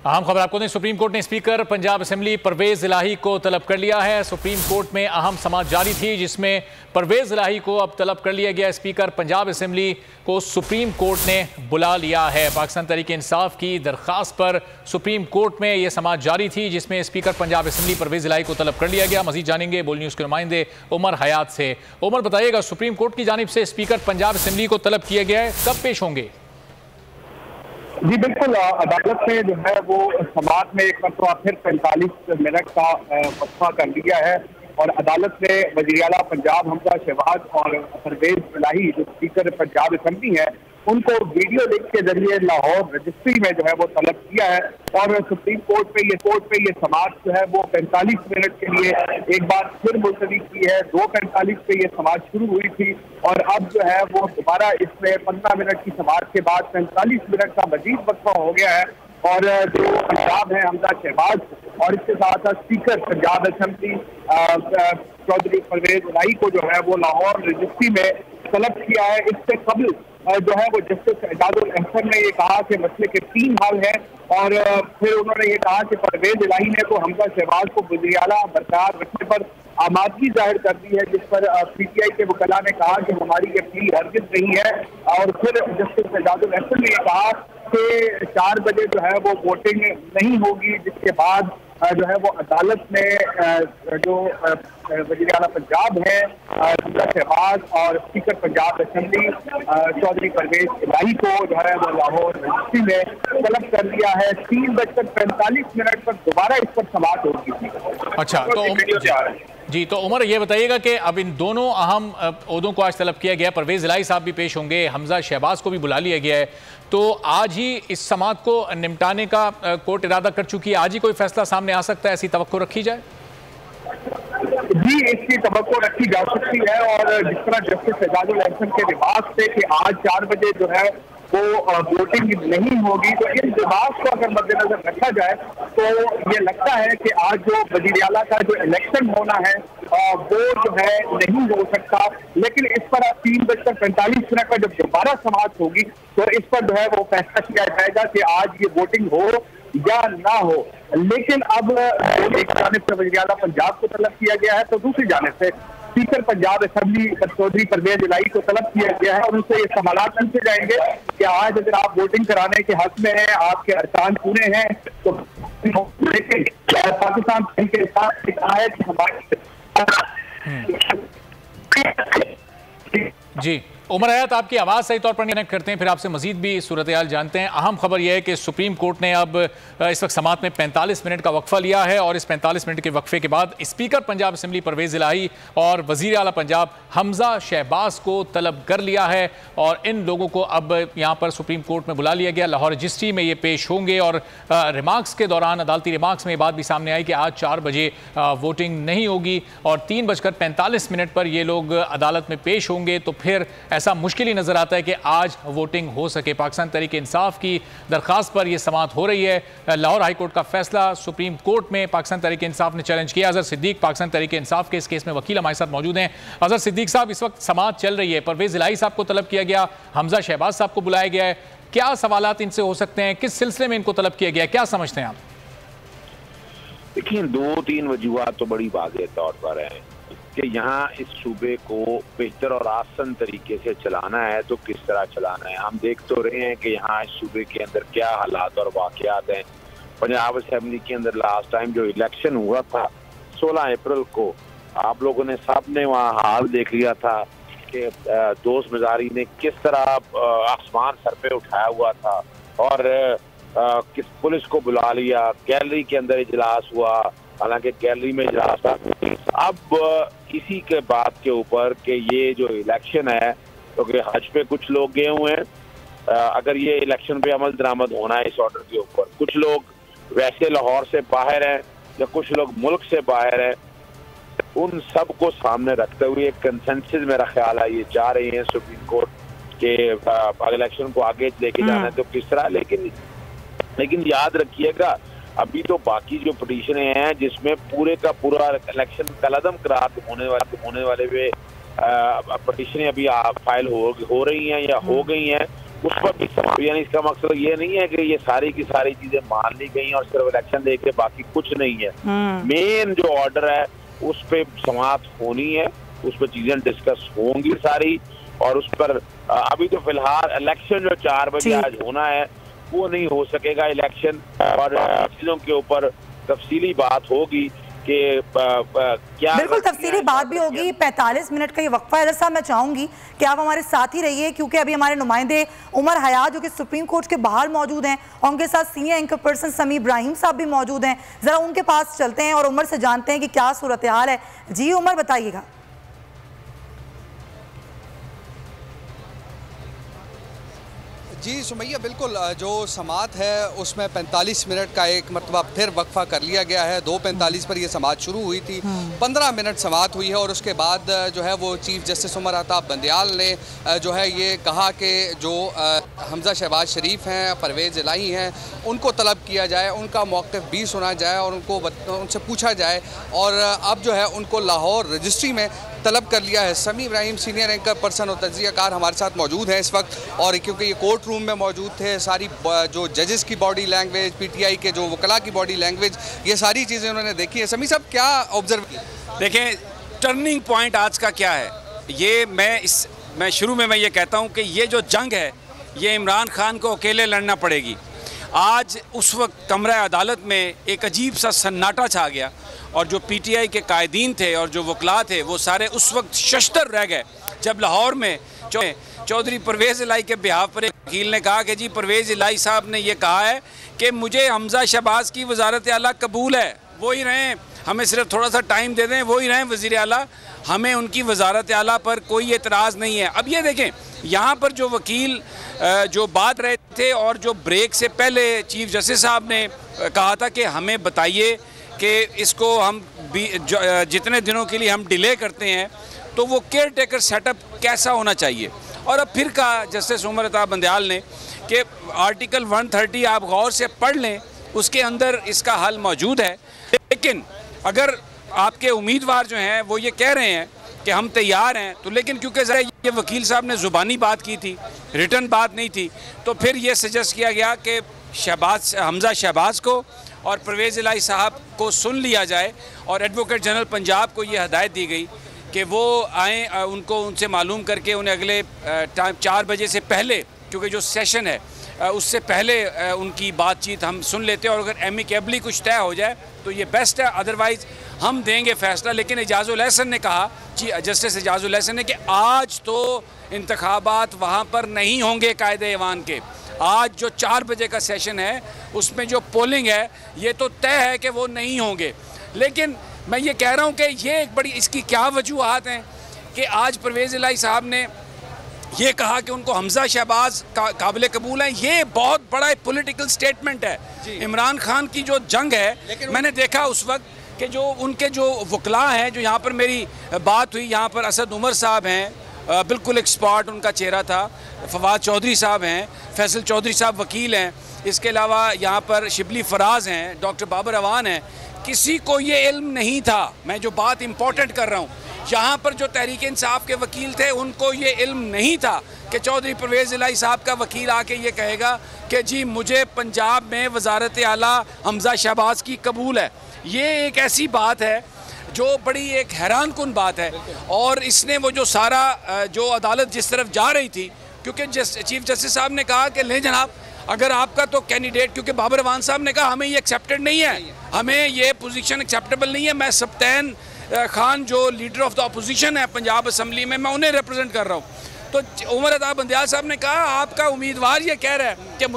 अहम खबर आपको दें, सुप्रीम कोर्ट ने स्पीकर पंजाब असेंबली परवेज इलाही को तलब कर लिया है। सुप्रीम कोर्ट में अहम समाअत जारी थी जिसमें परवेज इलाही को अब तलब कर लिया गया। स्पीकर पंजाब असेंबली को सुप्रीम कोर्ट ने बुला लिया है। पाकिस्तान तहरीक इंसाफ की दरख्वास्त पर सुप्रीम कोर्ट में यह समाअत जारी थी जिसमें स्पीकर पंजाब असेंबली परवेज इलाही को तलब कर लिया गया। मजीद जानेंगे बोल न्यूज़ के नुमाइंदे उमर हयात से। उमर, बताइएगा, सुप्रीम कोर्ट की जानिब से स्पीकर पंजाब असेंबली को तलब किया गया है, कब पेश होंगे? जी बिल्कुल, अदालत ने जो है वो समाअत में एक मरतबा फिर 45 मिनट का वक्फा कर लिया है और अदालत ने वज़ीर आला पंजाब हमजा शहबाज और परवेज इलाही जो स्पीकर पंजाब असेंबली है उनको वीडियो लिंक के जरिए लाहौर रजिस्ट्री में जो है वो तलब किया है और सुप्रीम कोर्ट पे ये समाअत जो है वो 45 मिनट के लिए एक बार फिर मुलतवी की है। 2:45 पे ये समाअत शुरू हुई थी और अब जो है वो दोबारा इसमें 15 मिनट की समाअत के बाद 45 मिनट का मजीद वक्फा हो गया है और जो पंजाब है हमजा शहबाज और इसके साथ स्पीकर पंजाब असेंबली चौधरी परवेज इलाही को जो है वो लाहौर रजिस्ट्री में तलब किया है। इससे कबल जो है वो जस्टिस एजाजुल अहसन ने ये कहा कि मसले के 3 हल हैं और फिर उन्होंने ये कहा कि परवेज इलाही ने तो हमजा शहबाज को वज़ीर आला बरकरार रखने पर आमादगी जाहिर कर दी है, जिस पर PTI के वकला ने कहा कि हमारी ये प्ली हरगिज़ नहीं है। और फिर जस्टिस एजाजुल अहसन ने ये कहा कि 4 बजे जो है वो वोटिंग नहीं होगी, जिसके बाद जो है वो अदालत ने जो वज़ीर आला पंजाब है हमजा शहबाज और स्पीकर पंजाब असेंबली चौधरी परवेज इलाही को जो है वो लाहौर रजिस्ट्री में तलब कर लिया है। 3:45 पर दोबारा इस पर समाअत होगी। अच्छा, तो उमर, ये बताइएगा कि अब इन दोनों अहम ओहदों को आज तलब किया गया। परवेज इलाही साहब भी पेश होंगे, हमजा शहबाज को भी बुला लिया गया है, तो आज ही इस समाअत को निपटाने का कोर्ट इरादा कर चुकी है। आज ही कोई फैसला सामने आ सकता है, ऐसी तवक्को रखी जाए? जी, इसकी तवक्को रखी जा सकती है और जिस तरह जस्टिस एजाजुल अहसन के रिवाज थे कि आज 4 बजे जो है वो वोटिंग नहीं होगी, तो इन रिवाज को अगर मद्देनजर रखा जाए तो ये लगता है कि आज जो वज़ीर आला का जो इलेक्शन होना है वो जो है नहीं हो सकता। लेकिन इस पर 3:45 पर जब दोबारा समाअत होगी तो इस पर जो है वो फैसला किया जाएगा कि आज ये वोटिंग हो या ना हो। लेकिन अब एक जानिब से वज़ीर आला पंजाब को तलब किया गया है तो दूसरी जानिब से स्पीकर पंजाब असेंबली चौधरी परवेज इलाही को तलब किया गया है और उनसे ये सवालात पूछे जाएंगे कि आज अगर आप वोटिंग कराने के हक में हैं, आपके अरकान पूरे हैं, तो लेकिन पाकिस्तान के साथ कहा है कि हमारे जी उमर हयात, आपकी आवाज़ सही तौर पर कनेक्ट करते हैं, फिर आपसे मजीद भी सूरत हाल जानते हैं। अहम खबर यह है कि सुप्रीम कोर्ट ने अब इस वक्त समाअत में 45 मिनट का वक्फा लिया है और इस 45 मिनट के वक्फे के बाद स्पीकर पंजाब असेंबली परवेज इलाही और वज़ीर आला पंजाब हमजा शहबाज को तलब कर लिया है और इन लोगों को अब यहाँ पर सुप्रीम कोर्ट में बुला लिया गया। लाहौर रजिस्ट्री में ये पेश होंगे और रिमार्क्स के दौरान, अदालती रिमार्क्स में ये बात भी सामने आई कि आज 4 बजे वोटिंग नहीं होगी और 3:45 पर ये लोग अदालत में पेश होंगे। तो फिर ऐसा मुश्किल ही नजर आता है कि आज वोटिंग हो सके। पाकिस्तान तहरीक इंसाफ की दरखास्त पर यह समाअत हो रही है। लाहौर हाई कोर्ट का फैसला सुप्रीम कोर्ट में पाकिस्तान तहरीक इंसाफ ने चैलेंज किया। अजहर सिद्दीक पाकिस्तान तहरीक इंसाफ के इस केस में वकील हमारे साथ मौजूद हैं। अजहर सिद्दीक साहब, इस वक्त समाअत चल रही है, परवेज इलाही साहब को तलब किया गया, हमजा शहबाज साहब को बुलाया गया है, क्या सवालात इनसे हो सकते हैं, किस सिलसिले में इनको तलब किया गया, क्या समझते हैं आप? देखिए, 2-3 वजूहात तो बड़ी वाज़ेह तौर पर है कि यहाँ इस सूबे को बेहतर और आसान तरीके से चलाना है तो किस तरह चलाना है। हम देख तो रहे हैं कि यहाँ इस सूबे के अंदर क्या हालात और वाक़यात हैं। पंजाब असेंबली के अंदर लास्ट टाइम जो इलेक्शन हुआ था 16 अप्रैल को, आप लोगों ने सब ने वहाँ हाल देख लिया था कि दोस्त मजारी ने किस तरह आसमान सर पे उठाया हुआ था और किस पुलिस को बुला लिया, गैलरी के अंदर इजलास हुआ, हालांकि गैलरी में इजलास था। अब इसी के बात के ऊपर कि ये जो इलेक्शन है, तो हज पे कुछ लोग गए हुए हैं, अगर ये इलेक्शन पे अमल दरामद होना है इस ऑर्डर के ऊपर, कुछ लोग वैसे लाहौर से बाहर हैं या कुछ लोग मुल्क से बाहर हैं, उन सब को सामने रखते हुए एक कंसेंसस मेरा ख्याल है ये चाह रही है सुप्रीम कोर्ट के इलेक्शन को आगे लेके जाना है तो किस तरह। लेकिन याद रखिएगा, अभी तो बाकी जो पिटीशनें हैं जिसमें पूरे का पूरा इलेक्शन कलअदम करार होने वाले वे पिटीशनें अभी फाइल हो रही हैं या हो गई हैं, उस पर भी यानी इसका मकसद ये नहीं है कि ये सारी की सारी चीजें मान ली गई और सिर्फ इलेक्शन दे के बाकी कुछ नहीं है। मेन जो ऑर्डर है उस पर समाप्त होनी है, उस पर चीजें डिस्कस होंगी सारी, और उस पर अभी तो फिलहाल इलेक्शन जो 4 बजे आज होना है वो नहीं हो सकेगा इलेक्शन, और चीजों के ऊपर तफसीली बात होगी कि क्या बिल्कुल तफसीली बात भी होगी। 45 मिनट का ये वक्फा है। हैदर साहब मैं चाहूंगी कि आप हमारे साथ ही रहिए, क्योंकि अभी हमारे नुमाइंदे उमर हयात जो कि सुप्रीम कोर्ट के बाहर मौजूद हैं और उनके साथ सीनियर एंकर पर्सन समी इब्राहिम साहब भी मौजूद हैं। जरा उनके पास चलते हैं और उमर से जानते हैं कि क्या सूरत हाल है। जी उमर बताइएगा। जी सुमैया, बिल्कुल जो समात है उसमें 45 मिनट का एक मरतबा फिर वक्फा कर लिया गया है। 2:45 पर यह समात शुरू हुई थी, 15 मिनट समात हुई है और उसके बाद जो है वो चीफ जस्टिस उमर अताब बंदियाल ने जो है ये कहा कि जो हमजा शहबाज शरीफ हैं, परवेज़ इलाही हैं, उनको तलब किया जाए, उनका मौक़िफ़ भी सुना जाए और उनसे पूछा जाए, और अब जो है उनको लाहौर रजिस्ट्री में तलब कर लिया है। समी इब्राहिम सीनियर एंकर पर्सन और तज्ज़ियाकार हमारे साथ मौजूद हैं इस वक्त, और क्योंकि ये कोर्ट रूम में मौजूद थे, सारी जो जजेस की बॉडी लैंग्वेज, PTI के जो वकला की बॉडी लैंग्वेज, ये सारी चीज़ें उन्होंने देखी है। समी साहब क्या ऑब्जर्व किया? देखें, टर्निंग पॉइंट आज का क्या है, ये मैं शुरू में ये कहता हूँ कि ये जो जंग है ये इमरान खान को अकेले लड़ना पड़ेगी। आज उस वक्त कमरा अदालत में एक अजीब सा सन्नाटा छा गया, और जो PTI के कायदीन थे और जो वकला थे वो सारे उस वक्त शशतर रह गए जब लाहौर में चौधरी परवेज़ इलाही के बिहाफ पर एक वकील ने कहा कि जी परवेज़ इलाही साहब ने ये कहा है कि मुझे हमजा शहबाज की वज़ारत आला कबूल है, वो ही रहें, हमें सिर्फ थोड़ा सा टाइम दे दें, वो ही रहें वज़ीर आला, हमें उनकी वज़ारत आला पर कोई एतराज़ नहीं है। अब ये देखें, यहाँ पर जो वकील जो बात रहे थे और जो ब्रेक से पहले चीफ जस्टिस साहब ने कहा था कि हमें बताइए कि इसको हम जितने दिनों के लिए हम डिले करते हैं तो वो केयर टेकर सेटअप कैसा होना चाहिए। और अब फिर कहा जस्टिस उमर अताब बंदियाल ने कि आर्टिकल 130 आप गौर से पढ़ लें, उसके अंदर इसका हल मौजूद है। लेकिन अगर आपके उम्मीदवार जो हैं वो ये कह रहे हैं कि हम तैयार हैं, तो लेकिन क्योंकि ज़रा ये वकील साहब ने ज़ुबानी बात की थी, रिटर्न बात नहीं थी, तो फिर ये सजेस्ट किया गया कि हमजा शहबाज को और परवेज़ इलाही साहब को सुन लिया जाए, और एडवोकेट जनरल पंजाब को ये हदायत दी गई कि वो आएँ, उनको उनसे मालूम करके उन्हें अगले टाइम 4 बजे से पहले, क्योंकि जो सेशन है उससे पहले उनकी बातचीत हम सुन लेते हैं, और अगर एमिकेबली कुछ तय हो जाए तो ये बेस्ट है, अदरवाइज़ हम देंगे फैसला। लेकिन एजाजुल एहसन ने कहा, जस्टिस एजाजुल एहसन ने, कि आज तो इंतखाबात वहाँ पर नहीं होंगे कायदे ऐवान के, आज जो 4 बजे का सेशन है उसमें जो पोलिंग है ये तो तय है कि वो नहीं होंगे। लेकिन मैं ये कह रहा हूँ कि ये एक बड़ी इसकी क्या वजूहात हैं कि आज परवेज़ इलाही साहब ने ये कहा कि उनको हमजा शहबाज काबिल कबूल है। ये बहुत बड़ा एक पॉलिटिकल स्टेटमेंट है। इमरान खान की जो जंग है, मैंने देखा उस वक्त कि जो उनके जो वकला हैं, जो यहाँ पर मेरी बात हुई, यहाँ पर असद उमर साहब हैं, बिल्कुल एक स्पॉट उनका चेहरा था, फवाद चौधरी साहब हैं, फैसल चौधरी साहब वकील हैं, इसके अलावा यहाँ पर शिबली फराज हैं, डॉक्टर बाबर अवान हैं, किसी को ये इल्म नहीं था। मैं जो बात इम्पोर्टेंट कर रहा हूँ, यहाँ पर जो तहरीक इंसाफ के वकील थे उनको ये इल्म नहीं था कि चौधरी परवेज़ इलाही साहब का वकील आके ये कहेगा कि जी मुझे पंजाब में वज़ारत आला हमजा शहबाज की कबूल है। ये एक ऐसी बात है जो बड़ी एक हैरान कुन बात है, और इसने वो जो सारा जो अदालत जिस तरफ जा रही थी, क्योंकि चीफ जस्टिस साहब ने कहा कि नहीं जनाब, अगर आपका तो कैंडिडेट, क्योंकि बाबर अवान साहब ने कहा हमें ये एक्सेप्टेड नहीं है, हमें ये पोजीशन एक्सेप्टेबल नहीं है, मैं सब्तैन खान जो लीडर ऑफ द अपोजिशन है पंजाब असम्बली में, मैं उन्हें रिप्रेजेंट कर रहा हूँ। तो उमर अताब बंदियाल साहब ने कहा आपका उम्मीदवार ये कह रहा है कि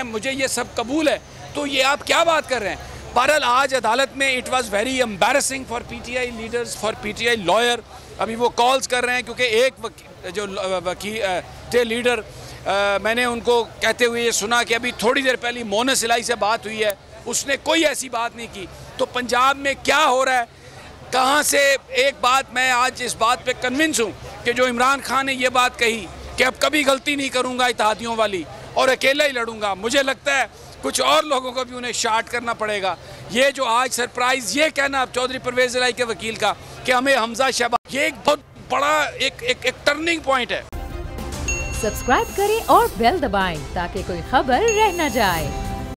मुझे ये सब कबूल है, तो ये आप क्या बात कर रहे हैं। बहरहाल आज अदालत में it was very embarrassing for PTI leaders, for PTI lawyer. अभी वो कॉल्स कर रहे हैं, क्योंकि एक जो वकील थे लीडर, मैंने उनको कहते हुए ये सुना कि अभी थोड़ी देर पहले मोनस इलाही से बात हुई है, उसने कोई ऐसी बात नहीं की। तो पंजाब में क्या हो रहा है, कहाँ से, एक बात मैं आज इस बात पे कन्विंस हूँ कि जो इमरान खान ने ये बात कही कि अब कभी गलती नहीं करूँगा इत्तेहादियों वाली और अकेला ही लड़ूंगा, मुझे लगता है कुछ और लोगों को भी उन्हें शार्ट करना पड़ेगा। ये जो आज सरप्राइज़ ये कहना चौधरी परवेज़ इलाही के वकील का कि हमें हमजा शहबाज, ये एक बहुत बड़ा एक टर्निंग पॉइंट है। सब्सक्राइब करें और बेल दबाएं ताकि कोई खबर रह न जाए।